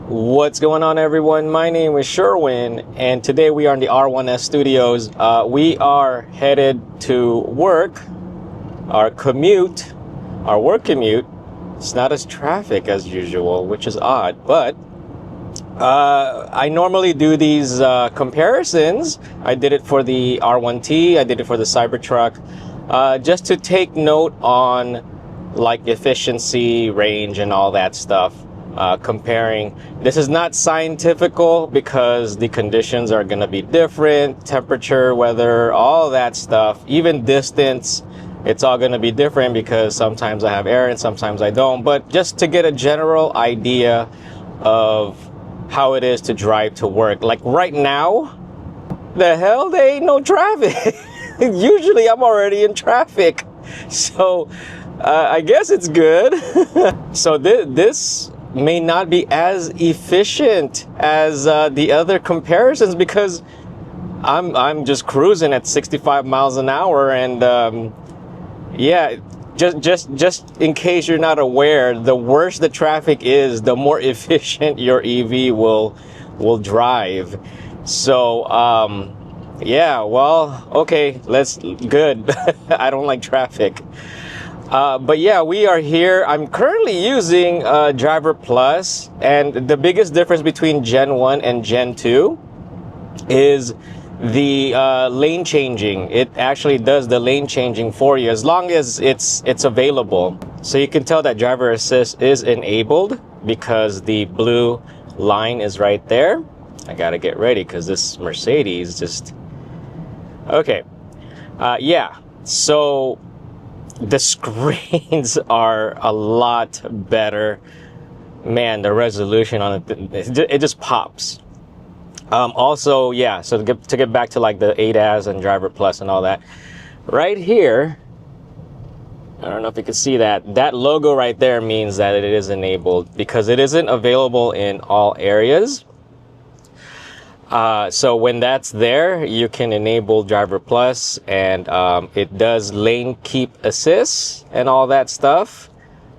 What's going on, everyone? My name is Sherwin, and today we are in the R1S studios. We are headed to work, our work commute. It's not as traffic as usual, which is odd, but I normally do these comparisons. I did it for the R1T, I did it for the Cybertruck, just to take note on like efficiency, range, and all that stuff. Comparing. This is not scientifical because the conditions are going to be different, temperature, weather, all that stuff, even distance. It's all going to be different because sometimes I have air and sometimes I don't. But just to get a general idea of how it is to drive to work. Like right now, the hell, there ain't no traffic. Usually I'm already in traffic. So I guess it's good. So this may not be as efficient as the other comparisons because I'm just cruising at 65 miles an hour, and yeah, just in case you're not aware, the worse the traffic is, the more efficient your EV will drive. So yeah, well, okay, good. I don't like traffic. But yeah, we are here. I'm currently using Driver Plus, and the biggest difference between Gen 1 and Gen 2 is the lane changing. It actually does the lane changing for you as long as it's available. So you can tell that driver assist is enabled because the blue line is right there. I gotta get ready because this Mercedes just... Okay. Yeah, so the screens are a lot better. Man, the resolution on it just pops. Also, yeah, so to get back to like the ADAS and Driver Plus and all that, right here, I don't know if you can see that logo right there means that it is enabled because it isn't available in all areas. So when that's there, you can enable Driver Plus, and it does lane keep assist and all that stuff.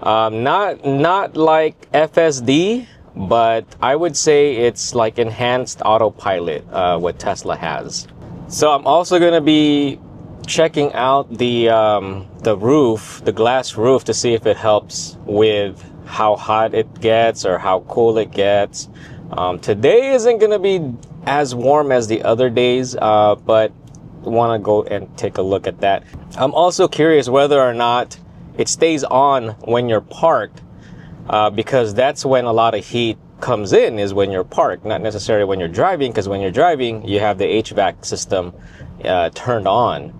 Not like FSD, but I would say it's like enhanced autopilot, what Tesla has. So I'm also going to be checking out the roof, the glass roof, to see if it helps with how hot it gets or how cool it gets. Today isn't going to be as warm as the other days, but want to go and take a look at that. I'm also curious whether or not it stays on when you're parked, because that's when a lot of heat comes in, is when you're parked, not necessarily when you're driving, because when you're driving you have the HVAC system turned on.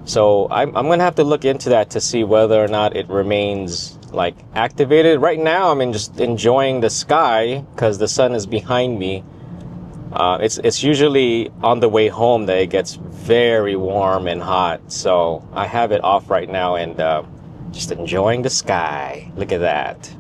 So I'm gonna have to look into that to see whether or not it remains like activated. Right now I'm just enjoying the sky because the sun is behind me. It's usually on the way home that it gets very warm and hot, so I have it off right now and just enjoying the sky. Look at that.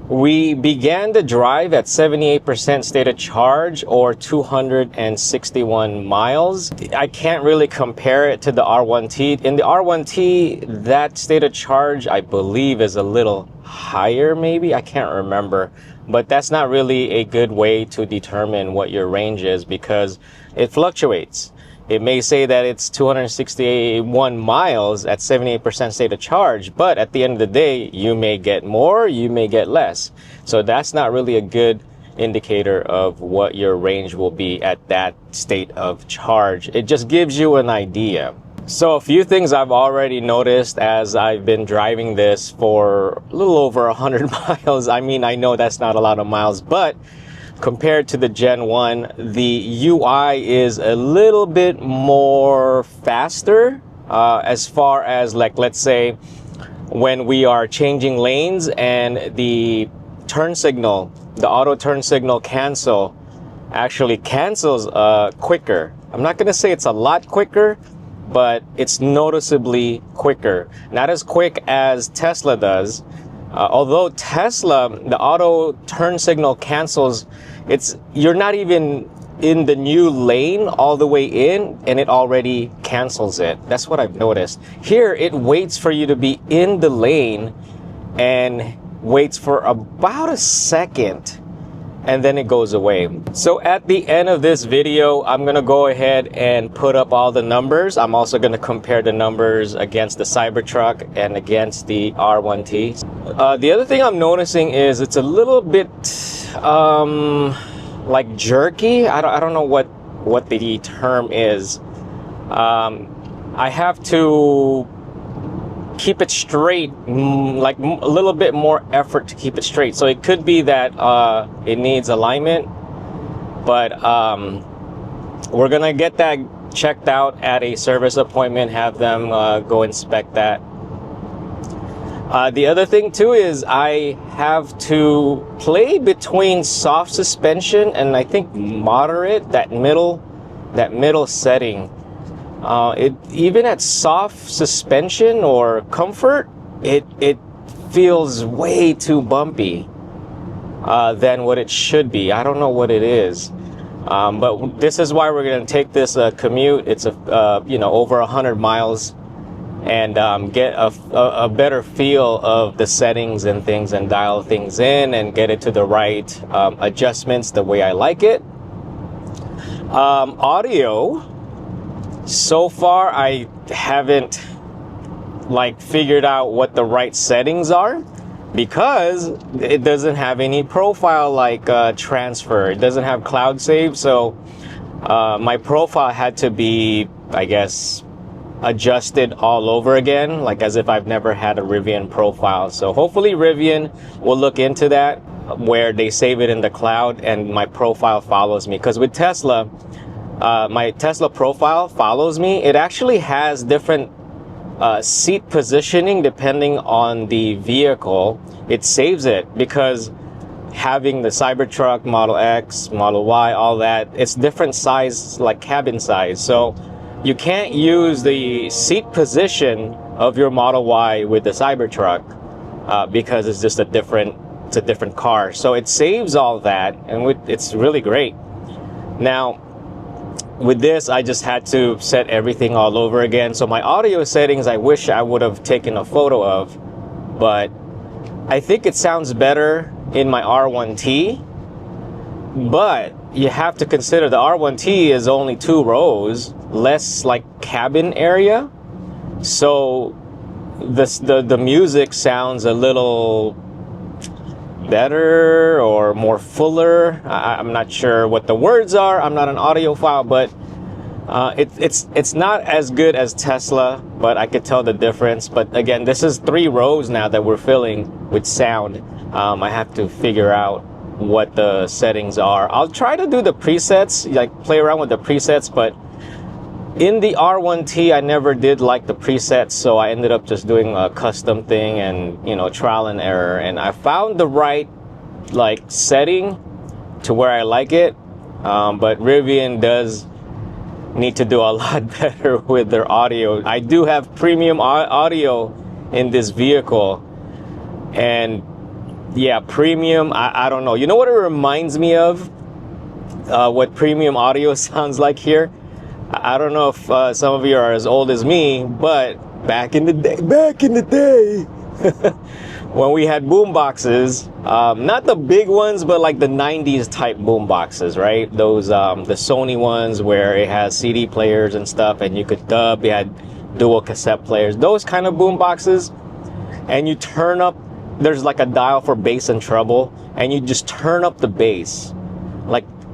We began the drive at 78% state of charge, or 261 miles. I can't really compare it to the R1T. In the R1T, that state of charge, I believe, is a little higher, maybe. I can't remember. But that's not really a good way to determine what your range is because it fluctuates. It may say that it's 261 miles at 78% state of charge, but at the end of the day, you may get more, you may get less. So that's not really a good indicator of what your range will be at that state of charge. It just gives you an idea. So a few things I've already noticed as I've been driving this for a little over 100 miles. I mean, I know that's not a lot of miles, but compared to the Gen 1, the UI is a little bit more faster as far as, like, let's say when we are changing lanes and the turn signal, the auto turn signal actually cancels quicker. I'm not going to say it's a lot quicker, but it's noticeably quicker. Not as quick as Tesla does. Although Tesla, the auto turn signal cancels, you're not even in the new lane all the way in and it already cancels it. That's what I've noticed. Here, it waits for you to be in the lane and waits for about a second, and then it goes away. So at the end of this video, I'm gonna go ahead and put up all the numbers. I'm also gonna compare the numbers against the Cybertruck and against the R1T. The other thing I'm noticing is it's a little bit like jerky. I don't know what the term is. I have to keep it straight, like a little bit more effort to keep it straight. So it could be that it needs alignment, but we're gonna get that checked out at a service appointment, have them go inspect that. The other thing too is I have to play between soft suspension and I think moderate, that middle setting. Even at soft suspension or comfort, it feels way too bumpy than what it should be. I don't know what it is, but this is why we're going to take this Commute. It's over 100 miles, and get a better feel of the settings and things, and dial things in and get it to the right adjustments the way I like it. Audio. So far, I haven't figured out what the right settings are, because it doesn't have any profile transfer. It doesn't have cloud save, so my profile had to be, I guess, adjusted all over again, like as if I've never had a Rivian profile. So hopefully Rivian will look into that, where they save it in the cloud and my profile follows me. Because with Tesla, my Tesla profile follows me. It actually has different seat positioning depending on the vehicle. It saves it, because having the Cybertruck, Model X, Model Y, all that, it's different size, like cabin size. So you can't use the seat position of your Model Y with the Cybertruck because it's just a different car. So it saves all that, and it's really great. Now, with this, I just had to set everything all over again. So my audio settings, I wish I would have taken a photo of, but I think it sounds better in my R1T. But you have to consider the R1T is only 2 rows, less cabin area. So the music sounds a little better or more fuller. I'm not sure what the words are. I'm not an audiophile, but it's not as good as Tesla, but I could tell the difference. But again, this is 3 rows now that we're filling with sound. I have to figure out what the settings are. I'll try to do the presets, play around with the presets, but in the R1T, I never did like the presets, so I ended up just doing a custom thing and, trial and error. And I found the right, setting to where I like it. But Rivian does need to do a lot better with their audio. I do have premium audio in this vehicle. And yeah, premium, I don't know. You know what it reminds me of? What premium audio sounds like here? I don't know if some of you are as old as me, but back in the day, when we had boomboxes, not the big ones, but the 90s type boomboxes, right? Those, the Sony ones where it has CD players and stuff, and you could dub, it had dual cassette players, those kind of boomboxes. And you turn up, there's a dial for bass and treble, and you just turn up the bass.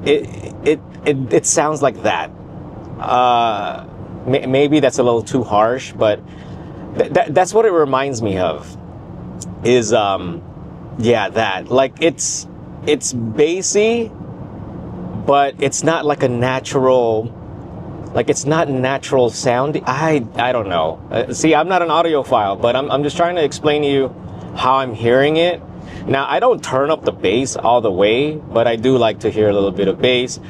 It sounds like that. Maybe that's a little too harsh, but that's what it reminds me of. Is yeah, that it's bassy, but it's not a natural, it's not natural sound. I don't know. See, I'm not an audiophile, but I'm just trying to explain to you how I'm hearing it. Now, I don't turn up the bass all the way, but I do like to hear a little bit of bass.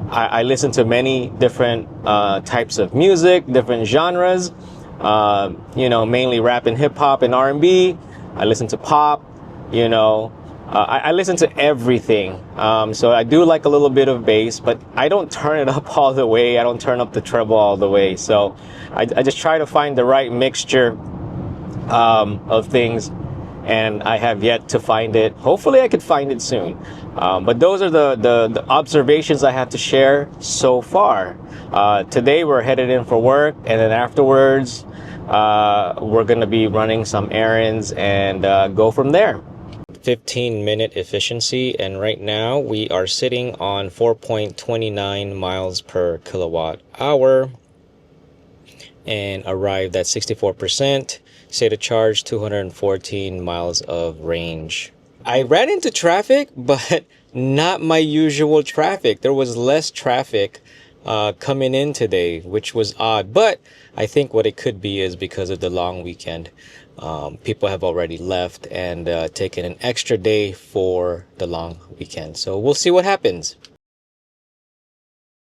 I listen to many different types of music, different genres, mainly rap and hip hop and R&B. I listen to pop, I listen to everything. So I do like a little bit of bass, but I don't turn it up all the way. I don't turn up the treble all the way. So I just try to find the right mixture of things. and I have yet to find it. Hopefully I could find it soon. But those are the observations I have to share so far. Today we're headed in for work, and then afterwards we're gonna be running some errands and go from there. 15-minute efficiency, and right now we are sitting on 4.29 miles per kilowatt hour and arrived at 64%. State of charge, 214 miles of range. I ran into traffic, but not my usual traffic. There was less traffic coming in today, which was odd, but I think what it could be is because of the long weekend. People have already left and taken an extra day for the long weekend. So we'll see what happens.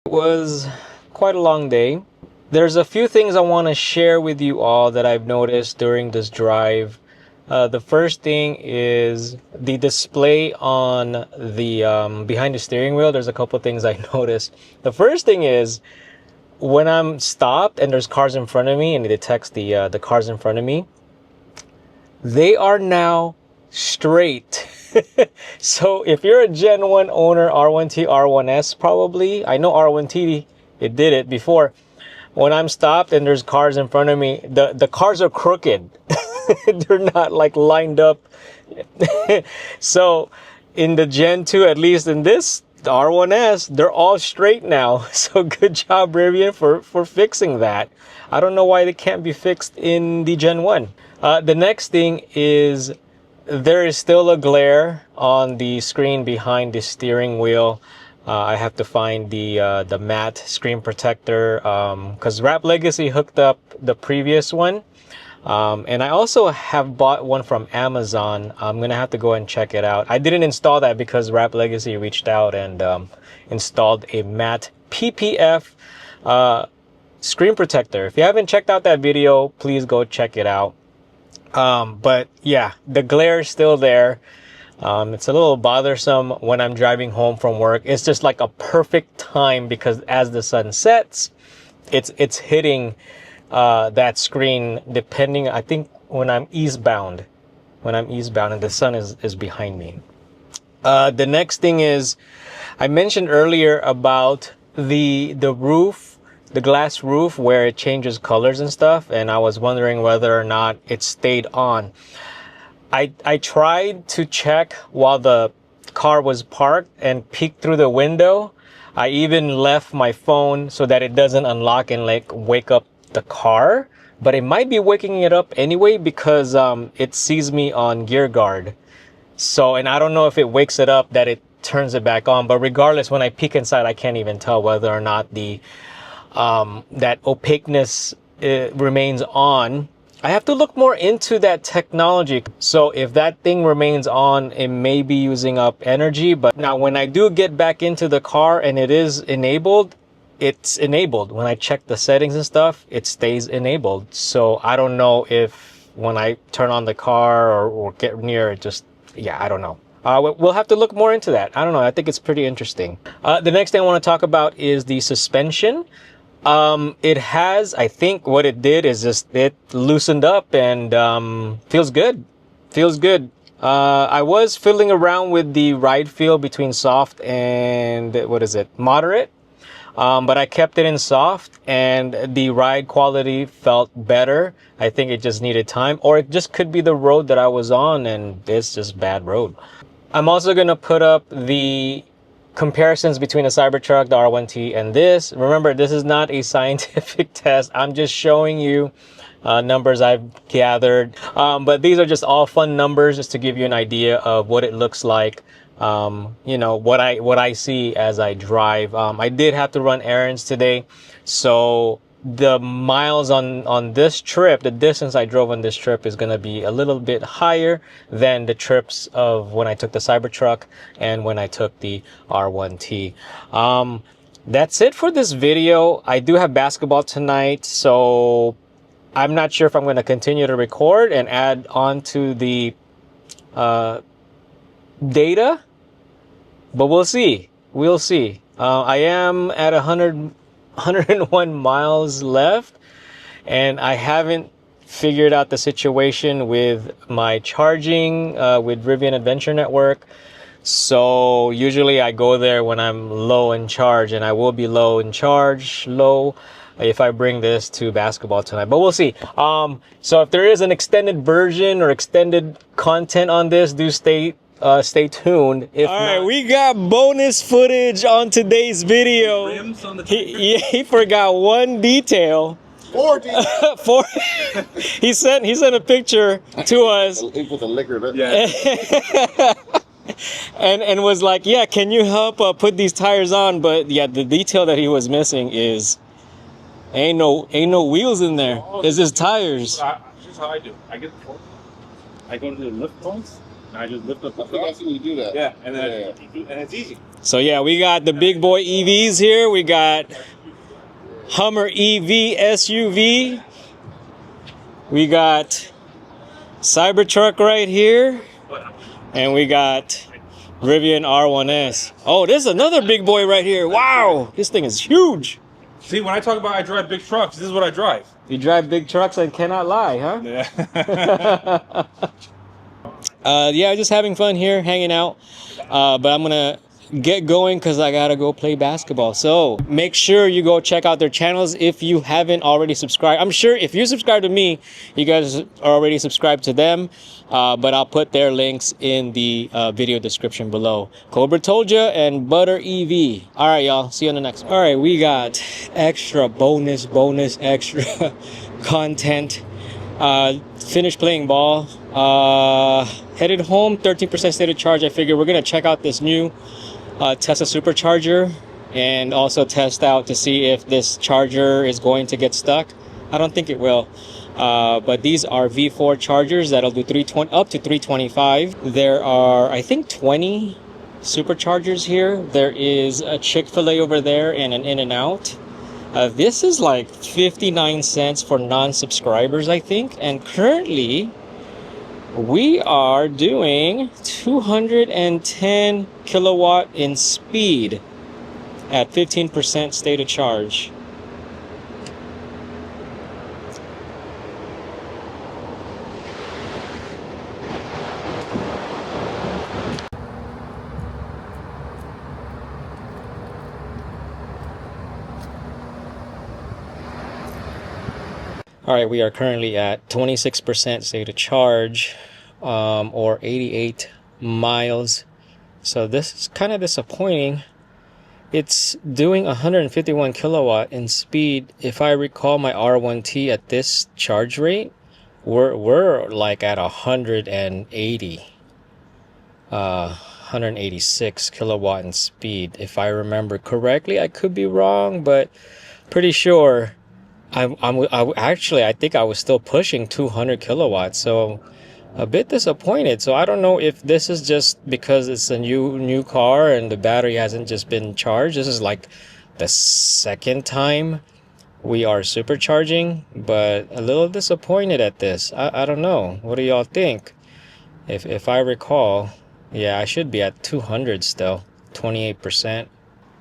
It was quite a long day. There's a few things I want to share with you all that I've noticed during this drive. The first thing is the display on the behind the steering wheel. There's a couple things I noticed. The first thing is when I'm stopped and there's cars in front of me and it detects the cars in front of me, they are now straight. So if you're a Gen 1 owner, R1T, R1S probably, I know R1T, it did it before. When I'm stopped and there's cars in front of me, the cars are crooked. They're not like lined up. So in the Gen 2, at least in this, the R1S, they're all straight now. So good job, Rivian, for fixing that. I don't know why they can't be fixed in the Gen 1. The next thing is there is still a glare on the screen behind the steering wheel. I have to find the matte screen protector because Wrap Legacy hooked up the previous one. And I also have bought one from Amazon. I'm going to have to go and check it out. I didn't install that because Wrap Legacy reached out and installed a matte PPF screen protector. If you haven't checked out that video, please go check it out. But yeah, the glare is still there. It's a little bothersome when I'm driving home from work. It's just like a perfect time because as the sun sets, it's hitting that screen depending, I think when I'm eastbound and the sun is behind me. The next thing is I mentioned earlier about the roof, the glass roof where it changes colors and stuff, and I was wondering whether or not it stayed on. I tried to check while the car was parked and peeked through the window. I even left my phone so that it doesn't unlock and like wake up the car, but it might be waking it up anyway because it sees me on gear guard. So, and I don't know if it wakes it up that it turns it back on, but regardless, when I peek inside, I can't even tell whether or not the that opaqueness remains on. I have to look more into that technology. So if that thing remains on, it may be using up energy. But now when I do get back into the car and it is enabled, it's enabled. When I check the settings and stuff, it stays enabled. So I don't know if when I turn on the car or get near it, just, yeah, I don't know. We'll have to look more into that. I don't know. I think it's pretty interesting. The next thing I want to talk about is the suspension. It has, I think what it did is just, it loosened up and, feels good. Feels good. I was fiddling around with the ride feel between soft and, what is it, moderate. But I kept it in soft and the ride quality felt better. I think it just needed time, or it just could be the road that I was on and it's just bad road. I'm also going to put up the comparisons between the Cybertruck, the R1T, and this. Remember, this is not a scientific test. I'm just showing you numbers I've gathered. But these are just all fun numbers just to give you an idea of what it looks like. You know, what I see as I drive. I did have to run errands today. So the miles on this trip, the distance I drove on this trip is going to be a little bit higher than the trips of when I took the Cybertruck and when I took the R1T. That's it for this video. I do have basketball tonight, so I'm not sure if I'm going to continue to record and add on to the data, but we'll see. We'll see. I am at 101 miles left, and I haven't figured out the situation with my charging with Rivian Adventure Network. So usually I go there when I'm low in charge, and I will be low in charge, if I bring this to basketball tonight, but we'll see. So if there is an extended version or extended content on this, do stay tuned. If all right, we got bonus footage on today's video. He forgot one detail. 40. He sent a picture to us. He put the liquor in it. Yeah. and was like, yeah, can you help put these tires on? But yeah, the detail that he was missing is ain't no wheels in there. It's just tires. Here's how I do. I get the fork. I go to the lift points and I just lift up the I think I've seen you do that. Yeah, and then and it's easy. So yeah, we got the big boy EVs here. We got Hummer EV SUV. We got Cybertruck right here. And we got Rivian R1S. Oh, there's another big boy right here. Wow, this thing is huge. See, when I talk about I drive big trucks, this is what I drive. You drive big trucks and cannot lie, huh? Yeah. Yeah, just having fun here, hanging out. But I'm gonna get going because I gotta go play basketball. So make sure you go check out their channels if you haven't already subscribed. I'm sure if you subscribe to me, you guys are already subscribed to them. But I'll put their links in the video description below. Cobra Told Ya and Butter EV. All right, y'all. See you on the next one. All right, we got extra bonus extra content. Finished playing ball. Headed home. 13% state of charge. I figured we're gonna check out this new Tesla supercharger and also test out to see if this charger is going to get stuck. I don't think it will. But these are V4 chargers that'll do 320 up to 325. There are, I think, 20 superchargers here. There is a Chick-fil-A over there and an In-N-Out. This is like 59 cents for non-subscribers, I think. And currently, we are doing 210 kilowatt in speed at 15% state of charge. All right, we are currently at 26% state of charge, or 88 miles. So this is kind of disappointing. It's doing 151 kilowatt in speed. If I recall my R1T at this charge rate, we're like at 186 kilowatt in speed. If I remember correctly, I could be wrong, but pretty sure. I think I was still pushing 200 kilowatts, so a bit disappointed. So I don't know if this is just because it's a new car and the battery hasn't just been charged. This is like the second time we are supercharging, but a little disappointed at this. I don't know. What do y'all think? If I recall, yeah, I should be at 200 still, 28%.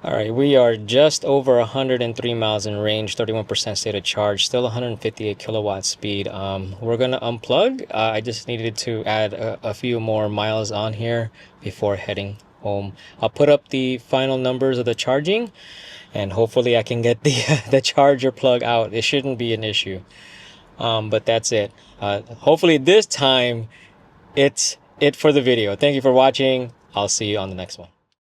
All right, we are just over 103 miles in range, 31% state of charge, still 158 kilowatt speed. We're gonna unplug. I just needed to add a few more miles on here before heading home. I'll put up the final numbers of the charging, and hopefully I can get the charger plug out. It shouldn't be an issue. But that's it. Hopefully this time it's it for the video. Thank you for watching. I'll see you on the next one.